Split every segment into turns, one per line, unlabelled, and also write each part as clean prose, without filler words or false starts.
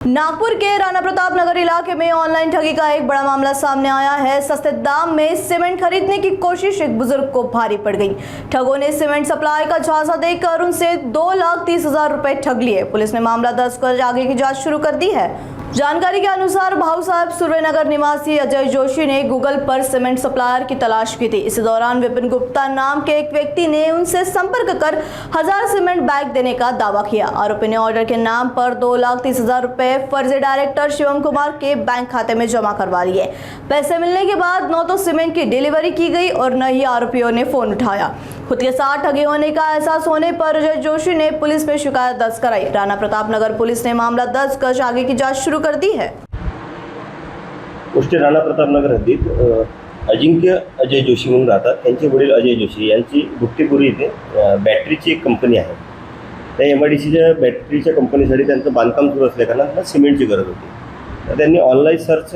नागपुर के राणा प्रताप नगर इलाके में ऑनलाइन ठगी का एक बड़ा मामला सामने आया है। सस्ते दाम में सीमेंट खरीदने की कोशिश एक बुजुर्ग को भारी पड़ गई। ठगों ने सीमेंट सप्लाई का झांसा देकर उनसे 2,30,000 रुपए ठग लिए। पुलिस ने मामला दर्ज कर आगे की जांच शुरू कर दी है। जानकारी के अनुसार भाऊ साहब सुर्वेनगर निवासी अजय जोशी ने गूगल पर सीमेंट सप्लायर की तलाश की थी। इस दौरान विपिन गुप्ता नाम के एक व्यक्ति ने उनसे संपर्क कर 1000 सीमेंट बैग देने का दावा किया। आरोपी ने ऑर्डर के नाम पर 2,30,000 रुपए फर्जी डायरेक्टर शिवम कुमार के बैंक खाते में जमा करवा लिए। पैसे मिलने के बाद न तो सीमेंट की डिलीवरी की गई और न ही आरोपियों ने फोन उठाया। खुद के साथ ठगी होने का एहसास होने पर अजय जोशी ने पुलिस में शिकायत दर्ज कराई। राणा प्रताप नगर पुलिस ने मामला दर्ज कर आगे की जांच शुरू कर दी है।
पोस्ट राणा प्रताप नगर हद्दीत अजिंक्य अजय जोशी म्हणून राहतात। त्यांचे वडील अजय जोशी यांची गुप्तेपुरी इथे बॅटरीची एक कंपनी आहे। त्या MIDCच्या बॅटरीच्या कंपनीसाठी त्यांचं बांधकाम सुरू असल्याकारणाने सिमेंटची गरज होती। तर त्यांनी ऑनलाईन सर्च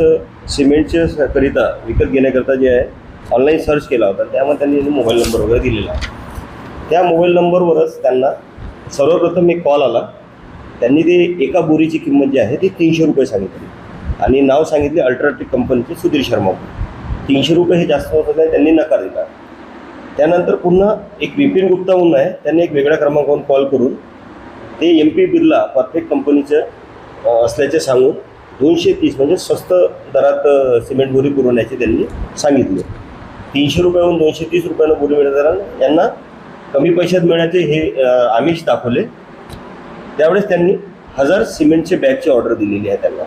सिमेंटच्या करिता विकत घेण्याकरता जे आहे ऑनलाईन सर्च केला होता। त्यामध्ये त्यांनी मोबाईल नंबर वगैरे दिलेला आहे। त्या मोबाईल नंबरवरच त्यांना सर्वप्रथम एक कॉल आला। त्यांनी ते एका बोरीची किंमत जी आहे ती 300 रुपये सांगितली आणि नाव सांगितले अल्ट्राटेक कंपनीचे सुधीर शर्मा। 300 रुपये हे जास्त होत नाही, त्यांनी नकार दिला। त्यानंतर पुन्हा एक विपिन गुप्ता म्हणून आहे, त्यांनी एक वेगळ्या क्रमांकावरून कॉल करून ते MP बिर्ला परफेक्ट कंपनीचं असल्याचे सांगून 230 म्हणजे स्वस्त दरात सिमेंट बोरी पुरवण्याचे त्यांनी सांगितले। 300 रुपयाहून 230 रुपयानं बोरी मिळताना यांना कमी पैशात मिळण्याचे हे आमिष दाखवले। त्यावेळेस त्यांनी 1000 सिमेंटचे बॅगची ऑर्डर दिलेली आहे त्यांना।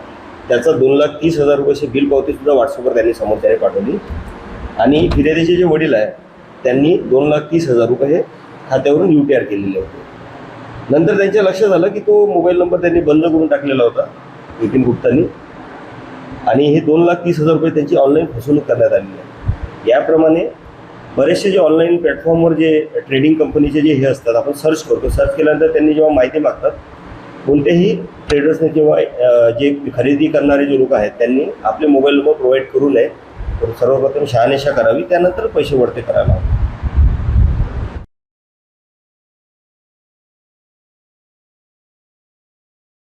त्याचा 2,30,000 रुपयाचे बिल पावतीसुद्धा व्हॉट्सअपवर त्यांनी समोरच्याने पाठवली आणि फिर्यादीचे जे वडील आहे त्यांनी 2,30,000 रुपये हे खात्यावरून UTR केलेले होते। नंतर त्यांच्या लक्षात आलं की तो मोबाईल नंबर त्यांनी बंद करून टाकलेला होता विपिन गुप्तांनी आणि हे 2,30,000 रुपये त्यांची ऑनलाईन फसवणूक करण्यात आलेली आहे। याप्रमाणे बरेचसे जे ऑनलाईन प्लॅटफॉर्मवर जे ट्रेडिंग कंपनीचे जे हे असतात आपण सर्च करतो, सर्च केल्यानंतर त्यांनी जेव्हा माहिती मागतात कोणत्याही ट्रेडर्सने जेव्हा जे खरेदी करणारे जे लोक आहेत त्यांनी आपले मोबाईल नंबर प्रोव्हाइड करू नये। तर सर्वप्रथम शहानिशा करावी, त्यानंतर पैसे वळते करायला हवे।